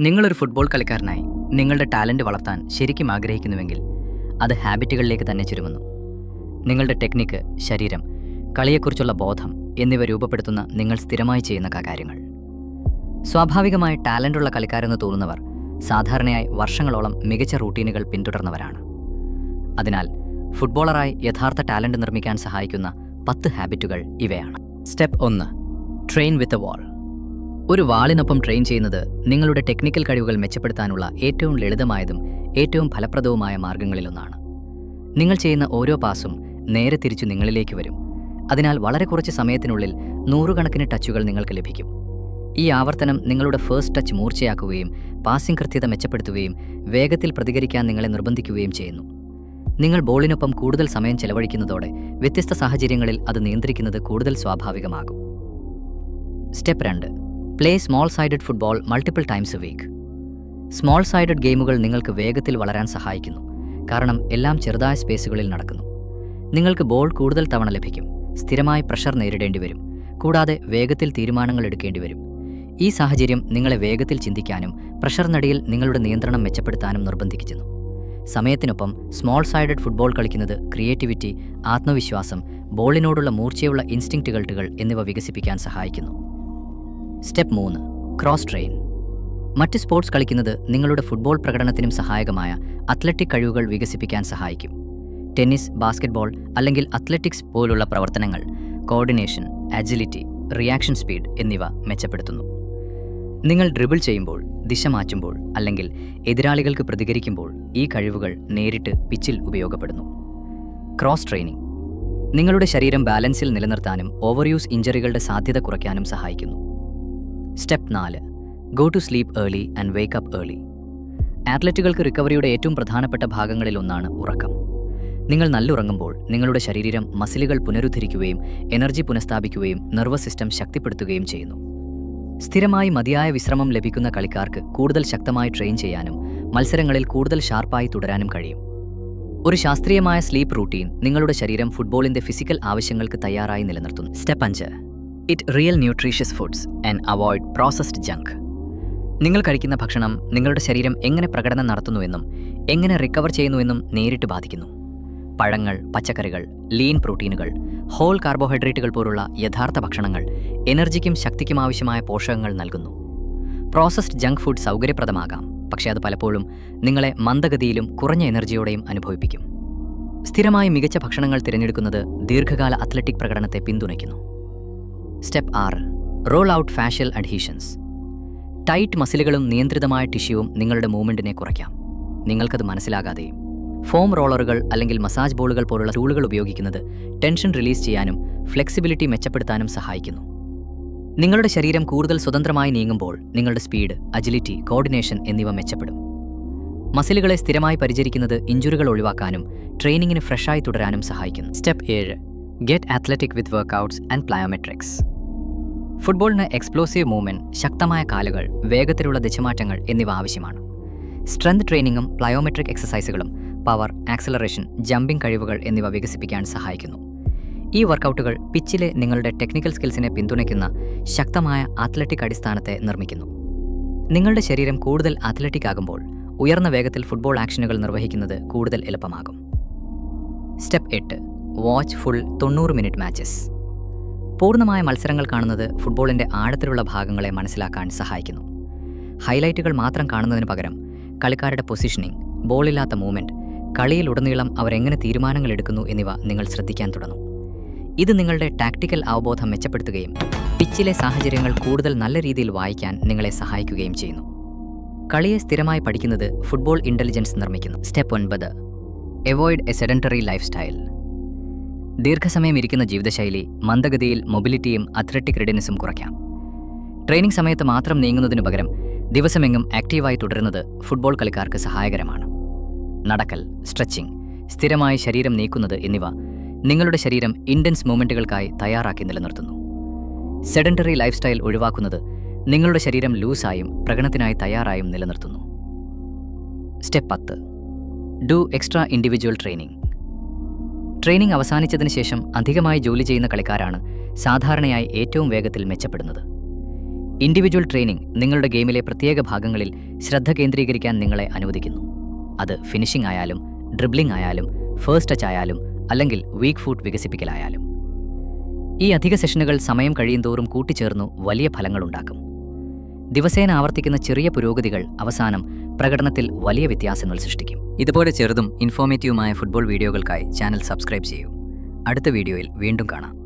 നിങ്ങളൊരു ഫുട്ബോൾ കളിക്കാരനായി നിങ്ങളുടെ ടാലൻറ്റ് വളർത്താൻ ശരിക്കും ആഗ്രഹിക്കുന്നുവെങ്കിൽ അത് ഹാബിറ്റുകളിലേക്ക് തന്നെ ചുരുങ്ങുന്നു. നിങ്ങളുടെ ടെക്നിക്ക്, ശരീരം, കളിയെക്കുറിച്ചുള്ള ബോധം എന്നിവ രൂപപ്പെടുത്തുന്ന നിങ്ങൾ സ്ഥിരമായി ചെയ്യുന്ന കാര്യങ്ങൾ. സ്വാഭാവികമായ ടാലൻ്റുള്ള കളിക്കാരെന്ന് തോന്നുന്നവർ സാധാരണയായി വർഷങ്ങളോളം മികച്ച റൂട്ടീനുകൾ പിന്തുടർന്നവരാണ്. അതിനാൽ ഫുട്ബോളറായി യഥാർത്ഥ ടാലൻറ്റ് നിർമ്മിക്കാൻ സഹായിക്കുന്ന 10 ഹാബിറ്റുകൾ ഇവയാണ്. സ്റ്റെപ്പ് 1. ട്രെയിൻ വിത്ത് എ വാൾ. ഒരു വാളിനൊപ്പം ട്രെയിൻ ചെയ്യുന്നത് നിങ്ങളുടെ ടെക്നിക്കൽ കഴിവുകൾ മെച്ചപ്പെടുത്താനുള്ള ഏറ്റവും ലളിതമായതും ഏറ്റവും ഫലപ്രദവുമായ മാർഗങ്ങളിലൊന്നാണ്. നിങ്ങൾ ചെയ്യുന്ന ഓരോ പാസും നേരെ തിരിച്ചു നിങ്ങളിലേക്ക് വരും. അതിനാൽ വളരെ കുറച്ച് സമയത്തിനുള്ളിൽ നൂറുകണക്കിന് ടച്ചുകൾ നിങ്ങൾക്ക് ലഭിക്കും. ഈ ആവർത്തനം നിങ്ങളുടെ ഫസ്റ്റ് ടച്ച് മൂർച്ചയാക്കുകയും പാസിംഗ് കൃത്യത മെച്ചപ്പെടുത്തുകയും വേഗത്തിൽ പ്രതികരിക്കാൻ നിങ്ങളെ നിർബന്ധിക്കുകയും ചെയ്യുന്നു. നിങ്ങൾ ബോളിനൊപ്പം കൂടുതൽ സമയം ചെലവഴിക്കുന്നതോടെ വ്യത്യസ്ത സാഹചര്യങ്ങളിൽ അത് നിയന്ത്രിക്കുന്നത് കൂടുതൽ സ്വാഭാവികമാകും. Step 2. Play small sided football multiple times a week. Small sided ഗെയിമുകൾ നിങ്ങൾക്ക് വേഗത്തിൽ വളരാൻ സഹായിക്കുന്നു, കാരണം എല്ലാം ചെറുതായ സ്പേസുകളിൽ നടക്കുന്നു. നിങ്ങൾക്ക് ബോൾ കൂടുതൽ തവണ ലഭിക്കും, സ്ഥിരമായി പ്രഷർ നേരിടേണ്ടി വരും, കൂടാതെ വേഗത്തിൽ തീരുമാനങ്ങൾ എടുക്കേണ്ടി വരും. ഈ സാഹചര്യം നിങ്ങളെ വേഗത്തിൽ ചിന്തിക്കാനും പ്രഷറിനടിയിൽ നിങ്ങളുടെ നിയന്ത്രണം മെച്ചപ്പെടുത്താനും നിർബന്ധിക്കുന്നു. സമയത്തിനൊപ്പം സ്മോൾ സൈഡഡ് ഫുട്ബോൾ കളിക്കുന്നത് ക്രിയേറ്റിവിറ്റി, ആത്മവിശ്വാസം, ബോളിനോടുള്ള മൂർച്ചയുള്ള ഇൻസ്റ്റിങ്ക്റ്റുകൾ എന്നിവ വികസിപ്പിക്കാൻ സഹായിക്കുന്നു. സ്റ്റെപ്പ് 3. Cross train. മറ്റ് സ്പോർട്സ് കളിക്കുന്നത് നിങ്ങളുടെ ഫുട്ബോൾ പ്രകടനത്തിനും സഹായകമായ അത്ലറ്റിക് കഴിവുകൾ വികസിപ്പിക്കാൻ സഹായിക്കും. ടെന്നീസ്, ബാസ്കറ്റ്ബോൾ അല്ലെങ്കിൽ അത്ലറ്റിക്സ് പോലുള്ള പ്രവർത്തനങ്ങൾ കോർഡിനേഷൻ, അജിലിറ്റി, റിയാക്ഷൻ സ്പീഡ് എന്നിവ മെച്ചപ്പെടുത്തുന്നു. നിങ്ങൾ ഡ്രിബിൾ ചെയ്യുമ്പോൾ, ദിശ മാറ്റുമ്പോൾ അല്ലെങ്കിൽ എതിരാളികൾക്ക് പ്രതികരിക്കുമ്പോൾ ഈ കഴിവുകൾ നേരിട്ട് പിച്ചിൽ ഉപയോഗപ്പെടുന്നു. ക്രോസ് ട്രെയിനിങ് നിങ്ങളുടെ ശരീരം ബാലൻസിൽ നിലനിർത്താനും ഓവർയൂസ് ഇഞ്ചറികളുടെ സാധ്യത കുറയ്ക്കാനും സഹായിക്കുന്നു. Step 4. Go to sleep early and wake up early. ആത്ലറ്റുകൾക്ക് റിക്കവറിയുടെ ഏറ്റവും പ്രധാനപ്പെട്ട ഭാഗങ്ങളിലൊന്നാണ് ഉറക്കം. നിങ്ങൾ നല്ലുറങ്ങുമ്പോൾ നിങ്ങളുടെ ശരീരം മസിലുകൾ പുനരുദ്ധരിക്കുകയും എനർജി പുനഃസ്ഥാപിക്കുകയും നെർവസ് സിസ്റ്റം ശക്തിപ്പെടുത്തുകയും ചെയ്യുന്നു. സ്ഥിരമായി മതിയായ വിശ്രമം ലഭിക്കുന്ന കളിക്കാർക്ക് കൂടുതൽ ശക്തമായി ട്രെയിൻ ചെയ്യാനും മത്സരങ്ങളിൽ കൂടുതൽ ഷാർപ്പായി തുടരാനും കഴിയും. ഒരു ശാസ്ത്രീയമായ സ്ലീപ്പ് റൂട്ടീൻ നിങ്ങളുടെ ശരീരം ഫുട്ബോളിൻ്റെ ഫിസിക്കൽ ആവശ്യങ്ങൾക്ക് തയ്യാറായി നിലനിർത്തുന്നു. Step 5. Eat real nutritious foods and avoid processed junk. നിങ്ങൾ കഴിക്കുന്ന ഭക്ഷണം നിങ്ങളുടെ ശരീരം എങ്ങനെ പ്രകടനം നടത്തുന്നുവെന്നും എങ്ങനെ റിക്കവർ ചെയ്യുന്നുവെന്നും നേരിട്ട് ബാധിക്കുന്നു. പഴങ്ങൾ, പച്ചക്കറികൾ, ലീൻ പ്രോട്ടീനുകൾ, ഹോൾ കാർബോഹൈഡ്രേറ്റുകൾ പോലുള്ള യഥാർത്ഥ ഭക്ഷണങ്ങൾ എനർജിക്കും ശക്തിക്കും ആവശ്യമായ പോഷകങ്ങൾ നൽകുന്നു. പ്രോസസ്ഡ് ജങ്ക് ഫുഡ് സൗകര്യപ്രദമാകാം, പക്ഷേ അത് പലപ്പോഴും നിങ്ങളെ മന്ദഗതിയിലും കുറഞ്ഞ എനർജിയോടെയും അനുഭവിപ്പിക്കും. സ്ഥിരമായി മികച്ച ഭക്ഷണങ്ങൾ തിരഞ്ഞെടുക്കുന്നത് ദീർഘകാല അത്ലറ്റിക് പ്രകടനത്തെ പിന്തുണയ്ക്കുന്നു. Step 6. Roll out fascial adhesions. Tight മസിലുകളും നിയന്ത്രിതമായ ടിഷ്യൂവും നിങ്ങളുടെ മൂവ്മെൻറ്റിനെ കുറയ്ക്കാം, നിങ്ങൾക്കത് മനസ്സിലാകാതെയും. ഫോം റോളറുകൾ അല്ലെങ്കിൽ മസാജ് ബോളുകൾ പോലുള്ള ടൂളുകൾ ഉപയോഗിക്കുന്നത് ടെൻഷൻ റിലീസ് ചെയ്യാനും ഫ്ലെക്സിബിലിറ്റി മെച്ചപ്പെടുത്താനും സഹായിക്കുന്നു. നിങ്ങളുടെ ശരീരം കൂടുതൽ സ്വതന്ത്രമായി നീങ്ങുമ്പോൾ നിങ്ങളുടെ സ്പീഡ്, അജിലിറ്റി, കോർഡിനേഷൻ എന്നിവ മെച്ചപ്പെടും. മസിലുകളെ സ്ഥിരമായി പരിചരിക്കുന്നത് ഇഞ്ചുറികൾ ഒഴിവാക്കാനും ട്രെയിനിങ്ങിന് ഫ്രഷായി തുടരാനും സഹായിക്കുന്നു. Step 7. Get athletic with workouts and plyometrics. ഫുട്ബോളിന് എക്സ്പ്ലോസീവ് മൂവ്മെൻറ്റ്, ശക്തമായ കാലുകൾ, വേഗത്തിലുള്ള ദിശമാറ്റങ്ങൾ എന്നിവ ആവശ്യമാണ്. സ്ട്രെങ്ത് ട്രെയിനിങ്ങും പ്ലയോമെട്രിക് എക്സസൈസുകളും പവർ, ആക്സലറേഷൻ, ജമ്പിംഗ് കഴിവുകൾ എന്നിവ വികസിപ്പിക്കാൻ സഹായിക്കുന്നു. ഈ വർക്കൗട്ടുകൾ പിച്ചിലെ നിങ്ങളുടെ ടെക്നിക്കൽ സ്കിൽസിനെ പിന്തുണയ്ക്കുന്ന ശക്തമായ അത്ലറ്റിക് അടിസ്ഥാനത്തെ നിർമ്മിക്കുന്നു. നിങ്ങളുടെ ശരീരം കൂടുതൽ അത്ലറ്റിക് ആകുമ്പോൾ ഉയർന്ന വേഗത്തിൽ ഫുട്ബോൾ ആക്ഷനുകൾ നിർവഹിക്കുന്നത് കൂടുതൽ എളുപ്പമാകും. Step 8. Watch full 90 minute matches. പൂർണ്ണമായ മത്സരങ്ങൾ കാണുന്നത് ഫുട്ബോളിൻ്റെ ആഴത്തിലുള്ള ഭാഗങ്ങളെ മനസ്സിലാക്കാൻ സഹായിക്കുന്നു. ഹൈലൈറ്റുകൾ മാത്രം കാണുന്നതിന് പകരം കളിക്കാരുടെ പൊസിഷനിങ്, ബോളില്ലാത്ത മൂവ്മെൻറ്റ്, കളിയിലുടനീളം അവരെങ്ങനെ തീരുമാനങ്ങൾ എടുക്കുന്നു എന്നിവ നിങ്ങൾ ശ്രദ്ധിക്കാൻ തുടങ്ങും. ഇത് നിങ്ങളുടെ ടാക്ടിക്കൽ അവബോധം മെച്ചപ്പെടുത്തുകയും പിച്ചിലെ സാഹചര്യങ്ങൾ കൂടുതൽ നല്ല രീതിയിൽ വായിക്കാൻ നിങ്ങളെ സഹായിക്കുകയും ചെയ്യുന്നു. കളിയെ സ്ഥിരമായി പഠിക്കുന്നത് ഫുട്ബോൾ ഇൻ്റലിജൻസ് നിർമ്മിക്കുന്നു. Step 9. Avoid a sedentary lifestyle. ദീർഘസമയം ഇരിക്കുന്ന ജീവിതശൈലി മന്ദഗതിയിൽ മൊബിലിറ്റിയും അത്ലറ്റിക് റെഡിനെസ്സും കുറയ്ക്കാം. ട്രെയിനിങ് സമയത്ത് മാത്രം നീങ്ങുന്നതിനു പകരം ദിവസമെങ്ങും ആക്റ്റീവായി തുടരുന്നത് ഫുട്ബോൾ കളിക്കാർക്ക് സഹായകരമാണ്. നടക്കൽ, സ്ട്രെച്ചിങ്, സ്ഥിരമായി ശരീരം നീക്കുന്നത് എന്നിവ നിങ്ങളുടെ ശരീരം ഇൻറ്റൻസ് മൂവ്മെൻറ്റുകൾക്കായി തയ്യാറാക്കി നിലനിർത്തുന്നു. സെഡൻറ്ററി ലൈഫ് സ്റ്റൈൽ ഒഴിവാക്കുന്നത് നിങ്ങളുടെ ശരീരം ലൂസായും പ്രകടനത്തിനായി തയ്യാറായും നിലനിർത്തുന്നു. Step 10. Do extra individual training. Training അവസാനിച്ചതിന് ശേഷം അധികമായി ജോലി ചെയ്യുന്ന കളിക്കാരാണ് സാധാരണയായി ഏറ്റവും വേഗത്തിൽ മെച്ചപ്പെടുന്നത്. ഇൻഡിവിജ്വൽ ട്രെയിനിംഗ് നിങ്ങളുടെ ഗെയിമിലെ പ്രത്യേക ഭാഗങ്ങളിൽ ശ്രദ്ധ കേന്ദ്രീകരിക്കാൻ നിങ്ങളെ അനുവദിക്കുന്നു. അത് ഫിനിഷിംഗ് ആയാലും, ഡ്രിബ്ലിംഗ് ആയാലും, ഫേസ്റ്റ് ടച്ച് ആയാലും, അല്ലെങ്കിൽ വീക്ക് ഫുട്ട് വികസിപ്പിക്കലായാലും. ഈ അധിക സെഷനുകൾ സമയം കഴിയുന്തോറും കൂട്ടിച്ചേർന്നു വലിയ ഫലങ്ങളുണ്ടാക്കും. ദിവസേന ആവർത്തിക്കുന്ന ചെറിയ പുരോഗതികൾ അവസാനം പ്രകടനത്തിൽ വലിയ വ്യത്യാസങ്ങൾ സൃഷ്ടിക്കും. ഇതുപോലെ ചെറുതും ഇൻഫോർമേറ്റീവുമായ ഫുട്ബോൾ വീഡിയോകൾക്കായി ചാനൽ സബ്സ്ക്രൈബ് ചെയ്യൂ. അടുത്ത വീഡിയോയിൽ വീണ്ടും കാണാം.